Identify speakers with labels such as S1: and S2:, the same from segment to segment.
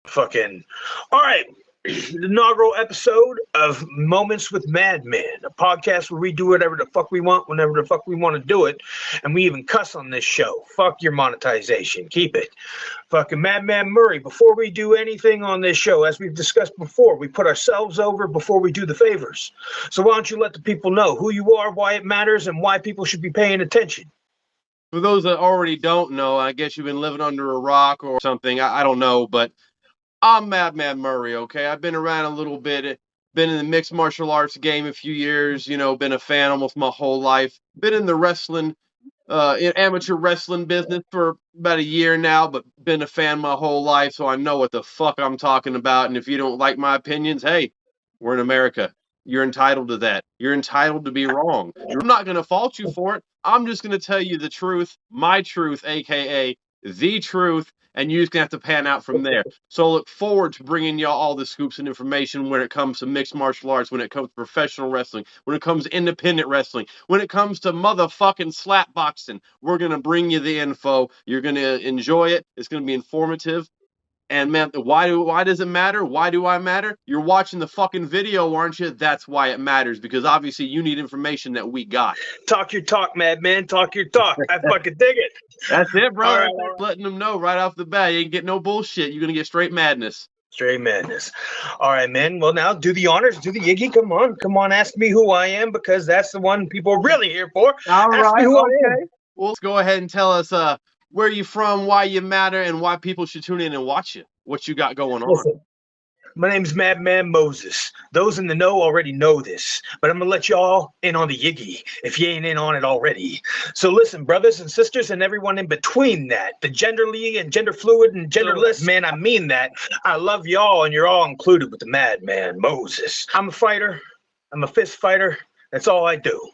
S1: Fucking. All right. The inaugural episode of Moments with Madman, a podcast where we do whatever the fuck we want, whenever the fuck we want to do it. And we even cuss on this show. Fuck your monetization. Keep it. Fucking Madman Murray. Before we do anything on this show, as we've discussed before, we put ourselves over before we do the favors. So why don't you let the people know who you are, why it matters, and why people should be paying attention?
S2: For those that already don't know, I guess you've been living under a rock or something. I don't know, but I'm Madman Murray, okay? I've been around a little bit, been in the mixed martial arts game a few years, been a fan almost my whole life. Been in the wrestling, amateur wrestling business for about a year now, but been a fan my whole life, so I know what the fuck I'm talking about. And if you don't like my opinions, hey, we're in America. You're entitled to that. You're entitled to be wrong. I'm not going to fault you for it. I'm just going to tell you the truth, my truth, a.k.a. the truth, and you're just going to have to pan out from there. So I look forward to bringing y'all all the scoops and information when it comes to mixed martial arts, when it comes to professional wrestling, when it comes to independent wrestling, when it comes to motherfucking slap boxing. We're going to bring you the info. You're going to enjoy it. It's going to be informative. And man, why does it matter? Why do I matter? You're watching the fucking video, aren't you? That's why it matters, because obviously you need information that we got.
S1: Talk your talk, Madman. Talk your talk. I fucking dig it.
S2: That's it, bro.
S1: All right.
S2: Letting them know right off the bat. You ain't get no bullshit. You're going to get straight madness.
S1: Straight madness. All right, man. Well, now do the honors. Do the Yiggy. Come on. Ask me who I am, because that's the one people are really here for.
S2: All
S1: ask
S2: right.
S1: me who I am.
S2: Well, let's go ahead and tell us where you from, why you matter, and why people should tune in and watch you. What you got going on?
S1: Listen, my name's Madman Moses. Those in the know already know this, but I'm going to let y'all in on the Yiggy if you ain't in on it already. So listen, brothers and sisters and everyone in between that, the genderly and gender fluid and genderless, man, I mean that. I love y'all, and you're all included with the Madman Moses. I'm a fighter. I'm a fist fighter. That's all I do.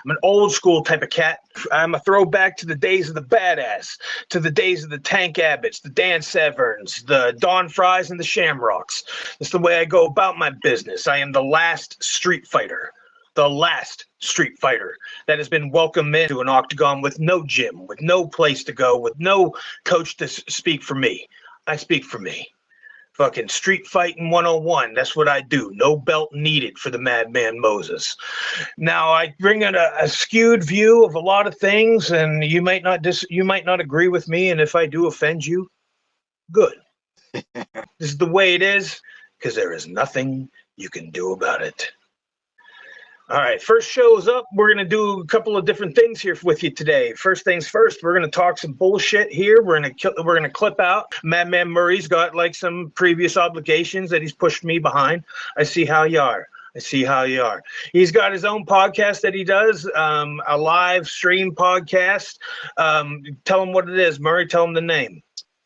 S1: I'm an old school type of cat. I'm a throwback to the days of the badass, to the days of the Tank Abbotts, the Dan Severns, the Don Fries, and the Shamrocks. That's the way I go about my business. I am the last street fighter. The last street fighter that has been welcomed into an octagon with no gym, with no place to go, with no coach to speak for me. I speak for me. Fucking street fighting 101. That's what I do. No belt needed for the Madman Moses. Now I bring in a skewed view of a lot of things, and you might not agree with me. And if I do offend you, good. This is the way it is, because there is nothing you can do about it. All right, first show's up. We're going to do a couple of different things here with you today. First things first, we're going to talk some bullshit here. We're going to clip out. Madman Murray's got like some previous obligations that he's pushed me behind. I see how you are. He's got his own podcast that he does, a live stream podcast. Tell him what it is, Murray. Tell him the name.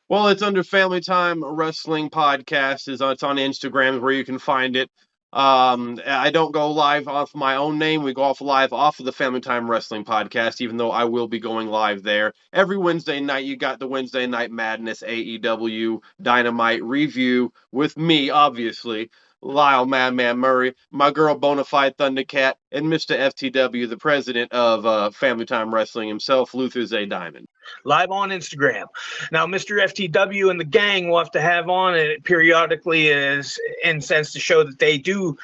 S2: Well, it's under Family Time Wrestling Podcast. It's on Instagram where you can find it. I don't go live off my own name. We go live off of the Family Time Wrestling Podcast, even though I will be going live there. Every Wednesday night, you got the Wednesday Night Madness AEW Dynamite review with me, obviously, Lyle Madman Murray, my girl Bonafide Thundercat, and Mr. FTW, the president of Family Time Wrestling himself, Luther J. Diamond.
S1: Live on Instagram. Now, Mr. FTW and the gang will have to have on it periodically as in sense to show that they do,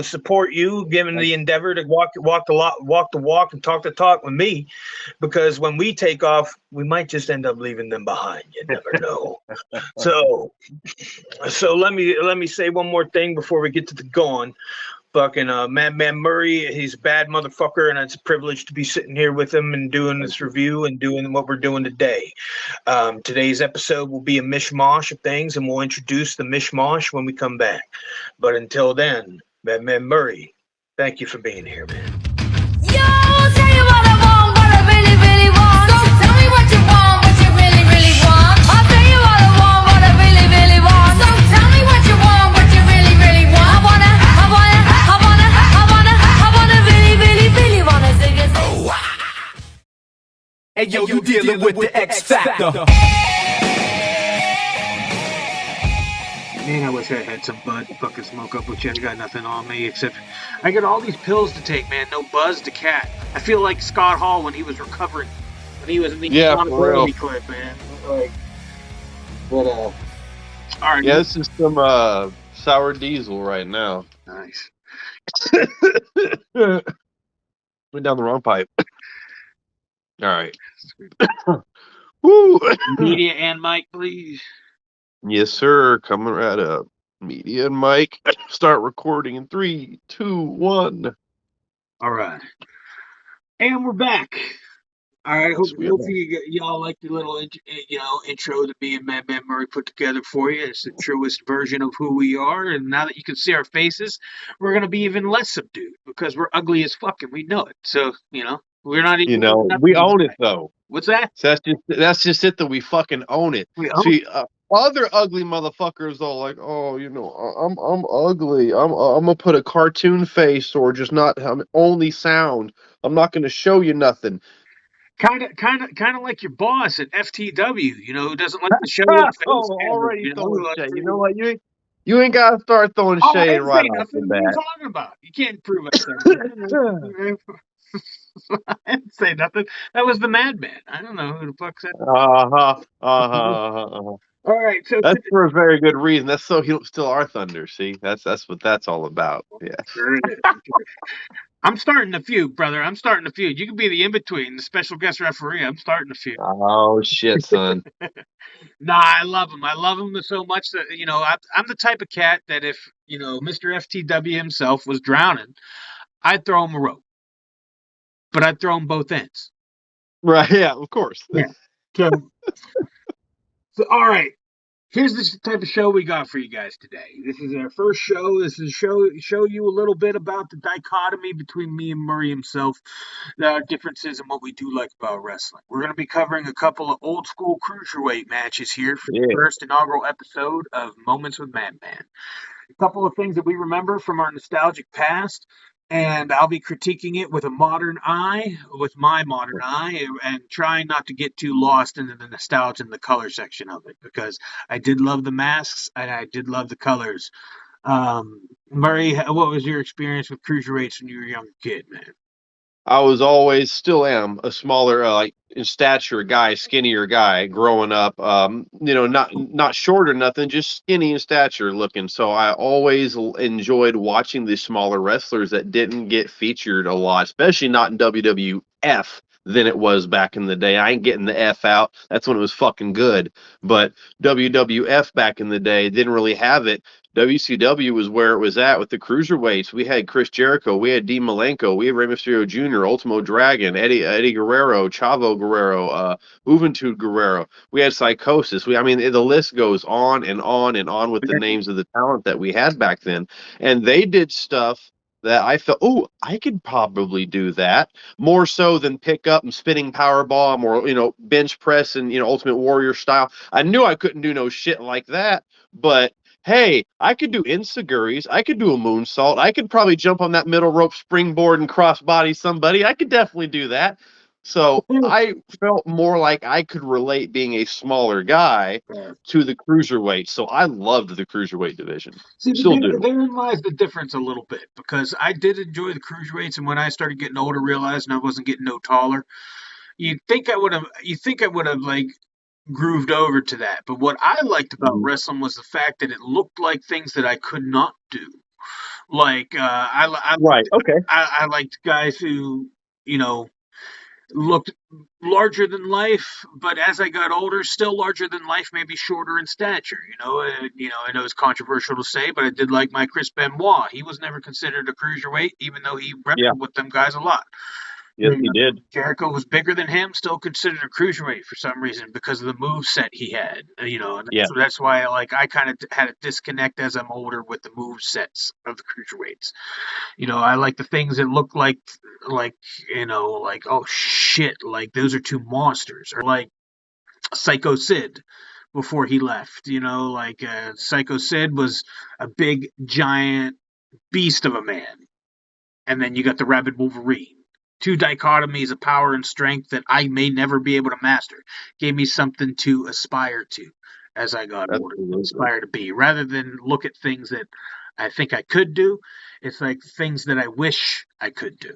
S1: support you, given the endeavor to walk the walk and talk the talk with me, because when we take off, we might just end up leaving them behind. You never know. So let me say one more thing before we get to the gone. Fucking Madman Murray, he's a bad motherfucker, and it's a privilege to be sitting here with him and doing this review and doing what we're doing today. Today's episode will be a mishmash of things, and we'll introduce the mishmash when we come back. But until then, Madman Murray, thank you for being here, man.
S3: Hey yo, you dealing with the X Factor.
S4: Man, I wish I had some bud to fucking smoke up with you. I got nothing on me except I got all these pills to take, man. No buzz to cat. I feel like Scott Hall when he was recovering, when he was in the
S2: for real.
S4: clip, man. All right.
S2: Yeah, this is some sour diesel right now.
S4: Nice.
S2: Went down the wrong pipe. All right. Woo!
S4: Media and Mike, please.
S2: Yes, sir. Coming right up. Media and Mike. Start recording in 3, 2, 1.
S4: All right. And we're back. All right.
S2: Yes, we are.
S4: Hopefully y'all like the little intro that me and Madman Murray put together for you. It's the truest version of who we are. And now that you can see our faces, we're gonna be even less subdued because we're ugly as fuck and we know it. So we're not even.
S2: We own it though.
S4: What's that?
S2: So that's just it that we fucking own it.
S4: We own
S2: See, other ugly motherfuckers though, like, oh, I'm ugly. I'm gonna put a cartoon face or just not only sound. I'm not gonna show you nothing.
S4: Kind of like your boss at FTW, who doesn't like to show his face.
S2: Already throwing
S4: Like,
S2: shade. You know what? You ain't gotta start throwing
S4: oh, I
S2: shade
S4: didn't
S2: right
S4: say
S2: off the
S4: nothing. What are you
S2: bat.
S4: talking about? You can't prove I said nothing. I didn't say nothing. That was the Madman. I don't know who the fuck said.
S2: All
S4: right, so
S2: that's for a very good reason. That's so he don't steal our thunder. See, that's what that's all about. Yeah.
S4: Sure it is. I'm starting the feud, brother. I'm starting the feud. You can be the in between, the special guest referee. I'm starting the feud.
S2: Oh shit, son.
S4: Nah, I love him. I love him so much that I'm the type of cat that if Mr. FTW himself was drowning, I'd throw him a rope, but I'd throw him both ends.
S2: Right? Yeah, of course.
S4: Yeah. So all right. Here's the type of show we got for you guys today. This is our first show. This is show you a little bit about the dichotomy between me and Murray himself, the differences in what we do like about wrestling. We're going to be covering a couple of old school cruiserweight matches here for the first inaugural episode of Moments with Madman. A couple of things that we remember from our nostalgic past, and I'll be critiquing it with my modern eye, and trying not to get too lost into the nostalgia and the color section of it, because I did love the masks and I did love the colors. Murray, what was your experience with cruiserweights when you were a young kid, man?
S2: I was always, still am, a smaller, like in stature guy, skinnier guy growing up. Not short or nothing, just skinny in stature looking. So I always enjoyed watching the smaller wrestlers that didn't get featured a lot, especially not in WWF than it was back in the day. I ain't getting the F out. That's when it was fucking good. But WWF back in the day didn't really have it. WCW was where it was at with the cruiserweights. We had Chris Jericho, we had Dean Malenko, we had Rey Mysterio Jr., Ultimo Dragon, Eddie Guerrero, Chavo Guerrero, Juventud Guerrero. We had Psychosis. The list goes on and on and on with the names of the talent that we had back then. And they did stuff that I felt, oh, I could probably do that more so than pick up and spinning power bomb or bench press and Ultimate Warrior style. I knew I couldn't do no shit like that, but hey, I could do insiguris. I could do a moonsault. I could probably jump on that middle rope springboard and crossbody somebody. I could definitely do that. So I felt more like I could relate being a smaller guy to the cruiserweight. So I loved the cruiserweight division. Still do.
S4: Therein lies the difference a little bit, because I did enjoy the cruiserweights, and when I started getting older, realizing I wasn't getting no taller. You think I would have like grooved over to that. But what I liked about wrestling was the fact that it looked like things that I could not do. Like I liked guys who looked larger than life, but as I got older, still larger than life, maybe shorter in stature. I know it's controversial to say, but I did like my Chris Benoit. He was never considered a cruiserweight, even though he wrestled with them guys a lot.
S2: Yes, he did.
S4: Jericho was bigger than him, still considered a cruiserweight for some reason because of the move set he had. So that's why I kind of had a disconnect as I'm older with the move sets of the cruiserweights. I like the things that look like oh shit, like those are two monsters, or like Psycho Sid before he left. Psycho Sid was a big giant beast of a man, and then you got the Rabid Wolverine. Two dichotomies of power and strength that I may never be able to master. Gave me something to aspire to as I got older. Aspire to be, rather than look at things that I think I could do. It's like things that I wish I could do.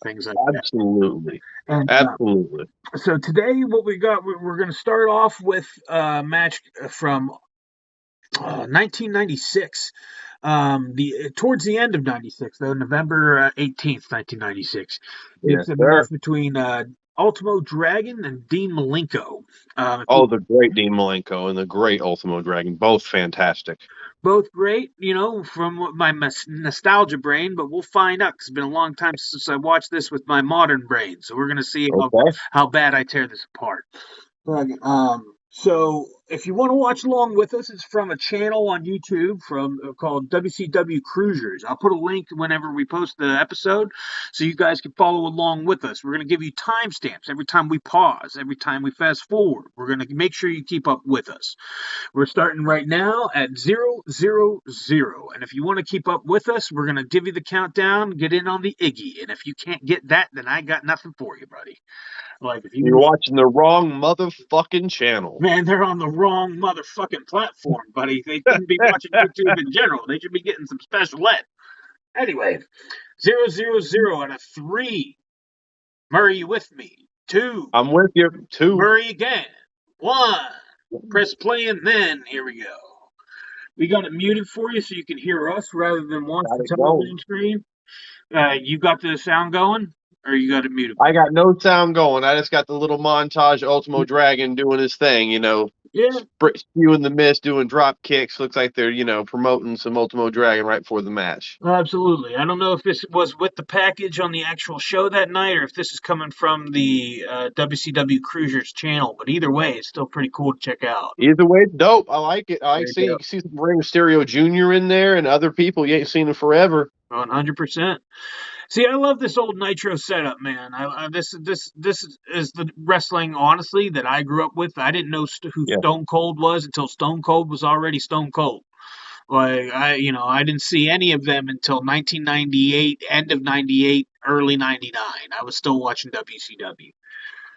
S4: Things like
S2: absolutely.
S4: That. And,
S2: absolutely.
S4: So today, what we got, we're going to start off with a match from 1996. Towards the end of '96, though, November 18th, 1996.
S2: Yes,
S4: It's a match
S2: sir.
S4: between Ultimo Dragon and Dean Malenko.
S2: Oh, the great Dean Malenko and the great Ultimo Dragon, both fantastic.
S4: Both great, from my nostalgia brain, but we'll find out 'cause it's been a long time since I watched this with my modern brain. So we're gonna see
S2: Okay.
S4: how bad I tear this apart. So if you want to watch along with us, it's from a channel on YouTube from called WCW Cruisers. I'll put a link whenever we post the episode, so you guys can follow along with us. We're going to give you timestamps every time we pause, every time we fast forward. We're going to make sure you keep up with us. We're starting right now at 000. And if you want to keep up with us, we're going to give you the countdown, get in on the Iggy. And if you can't get that, then I got nothing for you, buddy. Like, if
S2: You're
S4: you,
S2: watching the wrong motherfucking channel.
S4: man, they're on the wrong motherfucking platform, buddy. They shouldn't be watching YouTube in general. They should be getting some special ed. Anyway, 000 and a 3. Murray, you with me? 2.
S2: I'm with you. 2.
S4: Murray again. 1. Press play and then here we go. We got it muted for you so you can hear us rather than watch
S2: Got
S4: the
S2: it
S4: television
S2: going.
S4: screen. You got the sound going, or you got it muted?
S2: I got no sound going. I just got the little montage Ultimo Dragon doing his thing,
S4: Yeah,
S2: spewing the mist, doing drop kicks. Looks like they're, promoting some Ultimo Dragon right before the match.
S4: absolutely. I don't know if this was with the package on the actual show that night, or if this is coming from the WCW Cruisers channel. But either way, it's still pretty cool to check out.
S2: Either way, dope. I like it. I
S4: There you
S2: see
S4: go.
S2: you see some Rey Mysterio Jr. in there and other people you ain't seen in forever.
S4: 100%. See, I love this old Nitro setup, man. This is the wrestling, honestly, that I grew up with. I didn't know who
S2: Yeah.
S4: Stone Cold was until Stone Cold was already Stone Cold. Like, I didn't see any of them until 1998, end of '98, early '99. I was still watching WCW.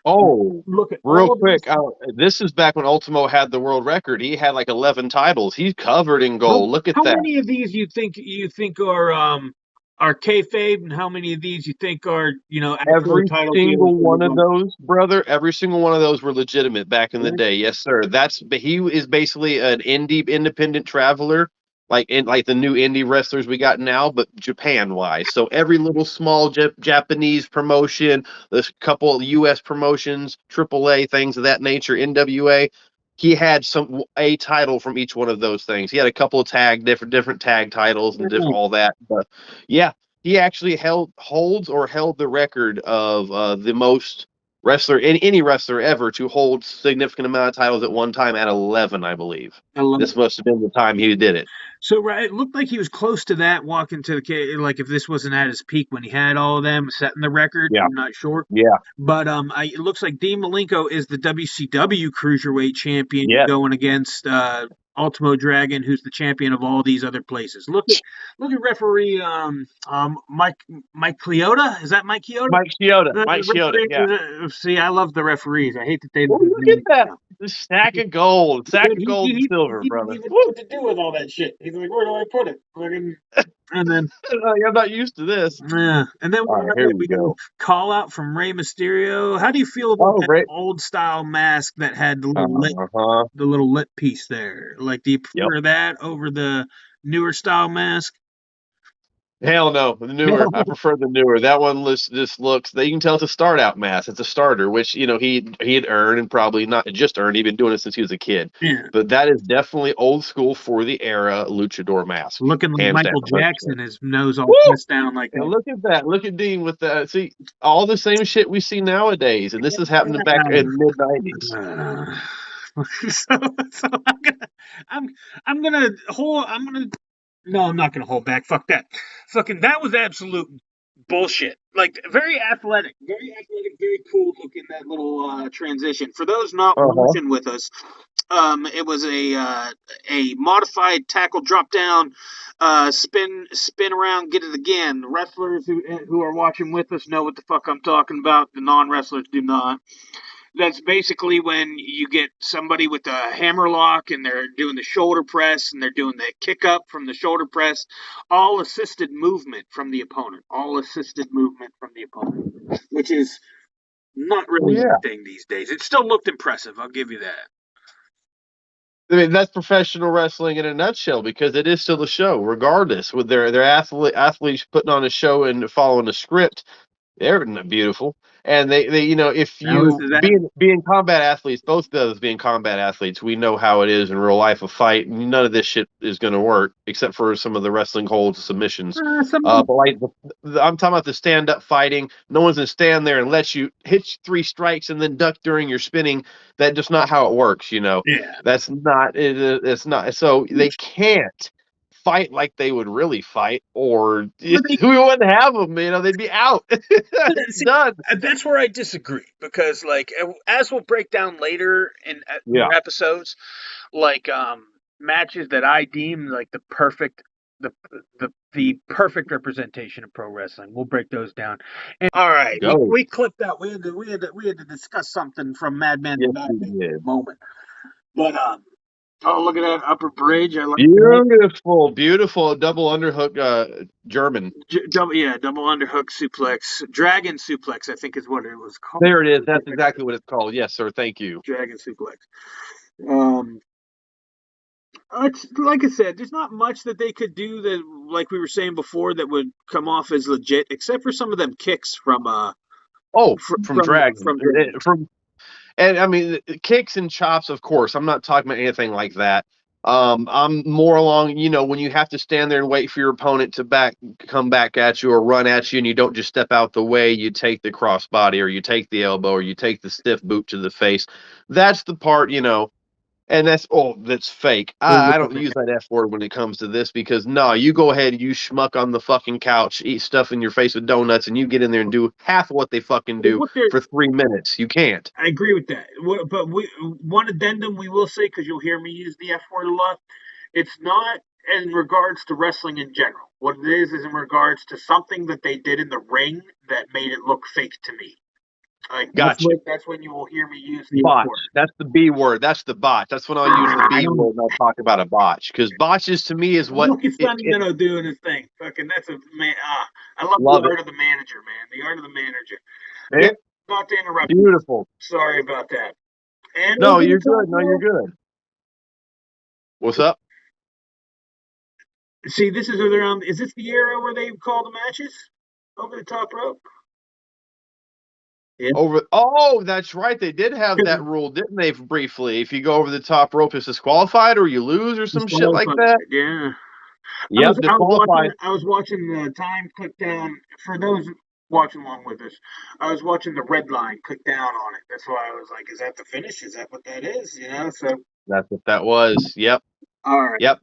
S2: Oh,
S4: Look at
S2: real
S4: all of these.
S2: quick. This is back when Ultimo had the world record. He had like 11 titles. He's covered in gold. Look at
S4: How
S2: that.
S4: many of these you think are kayfabe, and how many of these you think are actual
S2: Every
S4: title deals?
S2: single one of those, brother, every single one of those were legitimate back in the day. Yes, sir. He is basically an independent traveler, like the new indie wrestlers we got now, but Japan wise. So every little small Japanese promotion, there's a couple US promotions, AAA things of that nature, NWA. He had a title from each one of those things. He had a couple of different tag titles and different all that. But yeah, he actually holds or held the record of the most any wrestler ever to hold significant amount of titles at one time at 11, I believe. This must have been the time he did it.
S4: So right, it looked like he was close to that walking to the like if this wasn't at his peak when he had all of them setting the record.
S2: Yeah.
S4: I'm not sure.
S2: Yeah.
S4: But it looks like Dean Malenko is the WCW Cruiserweight champion
S2: Yes.
S4: going against Ultimo Dragon, who's the champion of all these other places. Look at referee Mike Chioda. Is that Mike Chioda?
S2: Mike Chioda. Yeah.
S4: See, I love the referees. I hate that they.
S2: Oh, look at that. The stack of gold. Stack of gold and silver,
S4: he
S2: brother.
S4: didn't even know what to do with all that shit. He's like, where do I put it? And then
S2: I'm not used to this.
S4: yeah, and then
S2: All right, here we go.
S4: Call out from Rey Mysterio. How do you feel about that old style mask that had the little lip piece there? Like, do you prefer that over the newer style mask?
S2: Hell no, the newer. I prefer the newer. That one just looks. You can tell it's a start out mask. It's a starter, which he had earned and probably not just earned. He'd been doing it since he was a kid.
S4: Yeah.
S2: But that is definitely old school for the era luchador mask.
S4: Looking like Michael Jackson, his nose all twist down like that.
S2: And look at that. Look at Dean with that. See, all the same shit we see nowadays, and this is happening back in mid '90s.
S4: So I'm gonna hold. No, I'm not gonna hold back. Fuck that. That was absolute bullshit. Like, very athletic, very cool looking, that little transition. For those not watching with us, it was a modified tackle drop down, spin around, get it again. Wrestlers who are watching with us know what the fuck I'm talking about. The non-wrestlers do not. That's basically when you get somebody with a hammerlock and they're doing the shoulder press and they're doing the kick up from the shoulder press, all assisted movement from the opponent, which is not really anything these days. It still looked impressive. I'll give you that.
S2: I mean, that's professional wrestling in a nutshell because it is still a show, regardless. With their athletes putting on a show and following a script, they're not beautiful. And they if
S4: Now this
S2: you
S4: is that.
S2: being combat athletes, both of us being combat athletes, we know how it is in real life. A fight, none of this shit is going to work except for some of the wrestling holds, submissions. But like I'm talking about the stand up fighting. No one's gonna stand there and let you hit 3 strikes and then duck during your spinning. That's just not how it works.
S4: Yeah.
S2: That's not it. It's not. So they can't fight like they would really fight, or we wouldn't have them. They'd be out. It's
S1: See,
S2: done.
S1: that's where I disagree because, like, as we'll break down later in
S2: Yeah.
S1: episodes, like matches that I deem like the the perfect representation of pro wrestling. We'll break those down. And all right,
S2: Go.
S1: we clipped out. We had to discuss something from Madman
S2: Yes,
S1: to Madman
S2: we did.
S1: moment. But oh, look at that upper bridge. I like
S2: Beautiful double underhook German.
S1: double underhook suplex, dragon suplex. I think is what it was called.
S2: There it is. That's exactly what it's called. Yes, sir. Thank you.
S1: Dragon suplex. It's like I said, there's not much that they could do that, like we were saying before, that would come off as legit, except for some of them kicks from
S2: From Dragon.
S1: from Dragon.
S2: And I mean, kicks and chops, of course. I'm not talking about anything like that. I'm more along, when you have to stand there and wait for your opponent to come back at you or run at you, and you don't just step out the way. You take the crossbody, or you take the elbow, or you take the stiff boot to the face. That's the part, and that's fake. I don't use that F word when it comes to this because no, you go ahead, you schmuck on the fucking couch, eat stuff in your face with donuts, and you get in there and do half of what they fucking do for 3 minutes. You can't.
S1: I agree with that. But one addendum we will say, because you'll hear me use the F word a lot, it's not in regards to wrestling in general. What it is in regards to something that they did in the ring that made it look fake to me. Like
S2: Gotcha.
S1: That's when you will hear me use the
S2: botch.
S1: F word.
S2: That's the B word. That's the botch. That's when I'll use the B word when I talk about a botch. Because botches to me is what.
S1: Look at Sonny doing his thing. Fucking, that's a man. I love the art of the manager, man. The art of the manager. Yeah, not to interrupt.
S2: Beautiful.
S1: Sorry about that. And
S2: no, you're good. No, you're good. What's up?
S1: See, this is around. Is this the era where they call the matches over the top rope?
S2: Yeah. That's right. They did have that rule, didn't they? Briefly, if you go over the top rope, it's disqualified, or you lose, or some shit like that.
S1: Yeah.
S2: Yep, disqualified.
S1: I was watching the time click down. For those watching along with us, I was watching the red line click down on it. That's why I was like, "Is that the finish? Is that what that is?" So
S2: that's what that was. Yep.
S1: All right.
S2: Yep.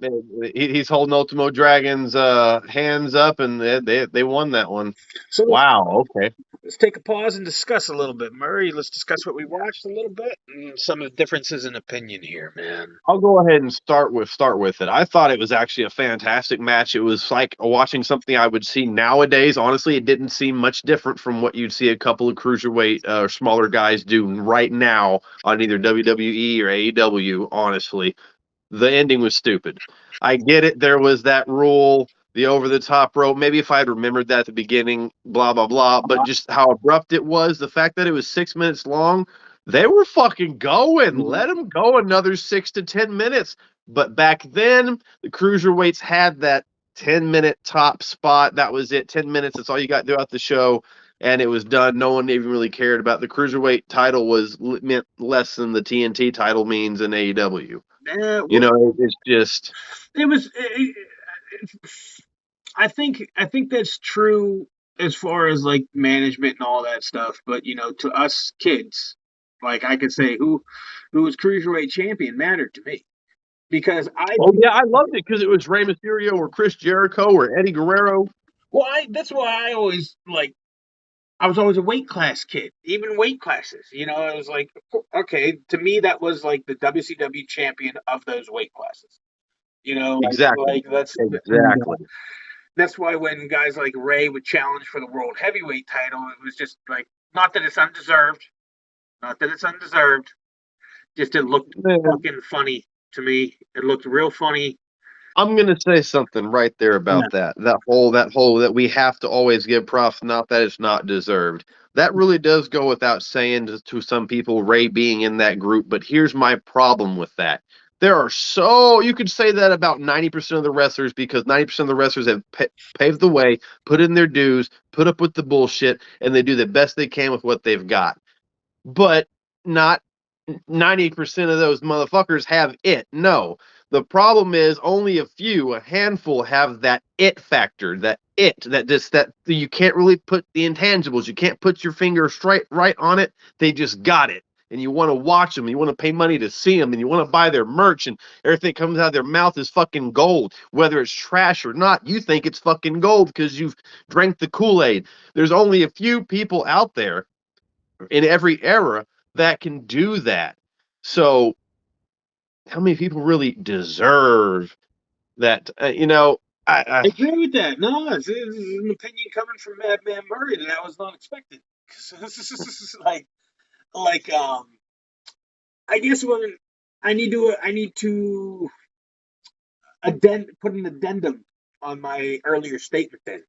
S2: He's holding Ultimo Dragon's hands up, and they won that one. So wow. Okay.
S1: Let's take a pause and discuss a little bit, Murray. Let's discuss what we watched a little bit and some of the differences in opinion here, man.
S2: I'll go ahead and start with it. I thought it was actually a fantastic match. It was like watching something I would see nowadays. Honestly, it didn't seem much different from what you'd see a couple of cruiserweight or smaller guys do right now on either WWE or AEW, honestly. The ending was stupid. I get it. There was that rule, the over-the-top rope. Maybe if I had remembered that at the beginning, blah, blah, blah. But just how abrupt it was, the fact that it was 6 minutes long, they were fucking going. Let them go another 6 to 10 minutes. But back then, the cruiserweights had that 10-minute top spot. That was it. 10 minutes. That's all you got throughout the show. And it was done. No one even really cared about the cruiserweight title meant less than the TNT title means in AEW. It's just.
S1: It was. I think that's true as far as like management and all that stuff. But to us kids, like I could say who was cruiserweight champion mattered to me because I
S2: loved it because it was Rey Mysterio or Chris Jericho or Eddie Guerrero.
S1: Well, that's why I always I was always a weight class kid, even weight classes. I was like, okay, to me that was like the WCW champion of those weight classes.
S2: Exactly.
S1: That's why when guys like Ray would challenge for the world heavyweight title, it was just like, not that it's undeserved, just it looked fucking funny to me. It looked real funny.
S2: I'm gonna say something right there about that. That whole we have to always give props, not that it's not deserved. That really does go without saying to some people, Ray being in that group. But here's my problem with that. You could say that about 90% of the wrestlers, because 90% of the wrestlers have paved the way, put in their dues, put up with the bullshit, and they do the best they can with what they've got. But not 90% of those motherfuckers have it. No. The problem is only a handful have that it factor, that you can't really put the intangibles. You can't put your finger straight right on it. They just got it. And you want to watch them, and you want to pay money to see them, and you want to buy their merch, and everything comes out of their mouth is fucking gold. Whether it's trash or not, you think it's fucking gold because you've drank the Kool-Aid. There's only a few people out there in every era that can do that. So how many people really deserve that?
S4: I agree with that. No, it's an opinion coming from Madman Murray that I was not expecting. I guess when I need to put an addendum on my earlier statement. Then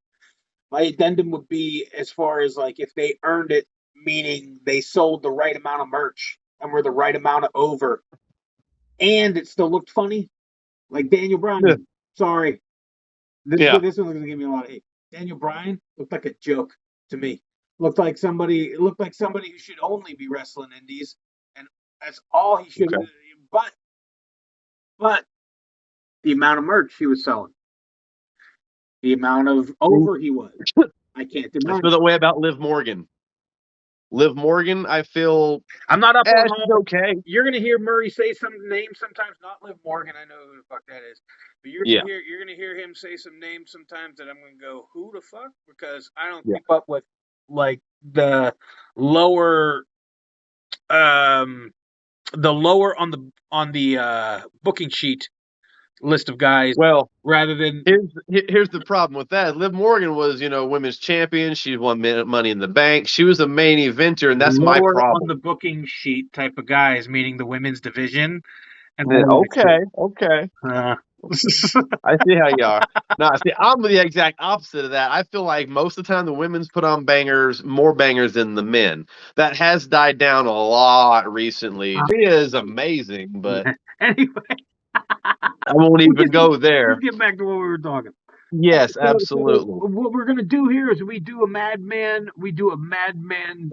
S4: my addendum would be as far as like if they earned it, meaning they sold the right amount of merch and were the right amount of over, and it still looked funny. Like Daniel Bryan.
S2: Yeah.
S4: Sorry, this one's gonna give me a lot of hate. Daniel Bryan looked like a joke to me. Looked like somebody who should only be wrestling indies, and that's all he should.
S2: Okay.
S4: But the amount of merch he was selling, the amount of over he was, I can't deny.
S2: I feel that way about Liv Morgan. Liv Morgan, I feel
S4: I'm not up on all.
S2: Okay.
S4: You're gonna hear Murray say some names sometimes, not Liv Morgan. I know who the fuck that is, but you're gonna hear him say some names sometimes that I'm gonna go, who the fuck? Because I don't keep up with like the lower on the booking sheet list of guys.
S2: Well,
S4: rather than
S2: here's the problem with that. Liv Morgan was, women's champion. She won Money in the Bank. She was a main eventer, and that's my problem.
S4: On the booking sheet type of guys, meaning the women's division. And
S2: okay.
S4: I
S2: see how you are. No, see, I'm the exact opposite of that. I feel like most of the time the women's put on more bangers than the men. That has died down a lot recently. She is amazing, but
S4: anyway,
S2: I won't even go there.
S4: Let's get back to what we were talking.
S2: Yes, absolutely.
S4: What we're gonna do here is we do a Madman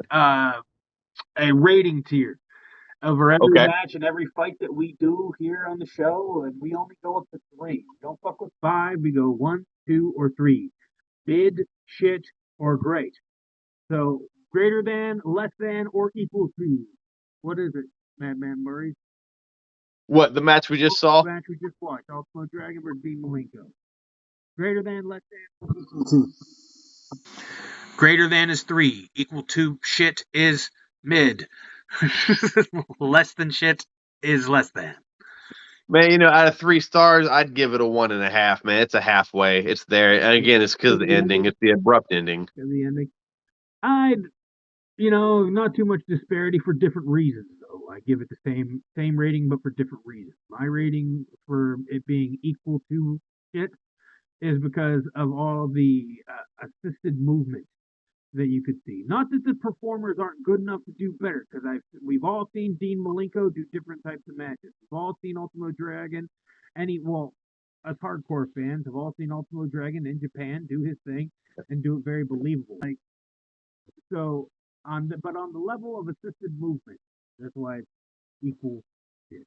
S4: a rating tier over every match and every fight that we do here on the show, and we only go up to 3. We don't fuck with 5. We go 1, 2, or 3. Mid, shit, or great. So greater than, less than, or equal to. What is it, Madman Murray?
S2: What, the match we just saw?
S4: The match we just watched. Ultimate Dragon versus Dean Malenko. Greater than, less than, or equal to. Greater than is 3. Equal to shit is mid. Less than shit is less than.
S2: Man, out of 3 stars, I'd give it a 1.5, man. It's a halfway. It's there. And again, it's because of the ending. It's the abrupt ending.
S4: The ending. Not too much disparity for different reasons, though. I give it the same rating, but for different reasons. My rating for it being equal to shit is because of all the assisted movement that you could see. Not that the performers aren't good enough to do better, because we've all seen Dean Malenko do different types of matches. We've all seen Ultimo Dragon, us hardcore fans have all seen Ultimo Dragon in Japan do his thing and do it very believable. But on the level of assisted movement, that's why it's equal shit.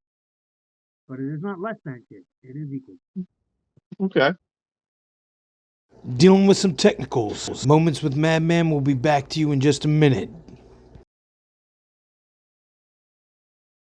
S4: But it is not less than shit. It is equal.
S2: Okay.
S3: Dealing with some technicals. Moments with Madman will be back to you in just a minute.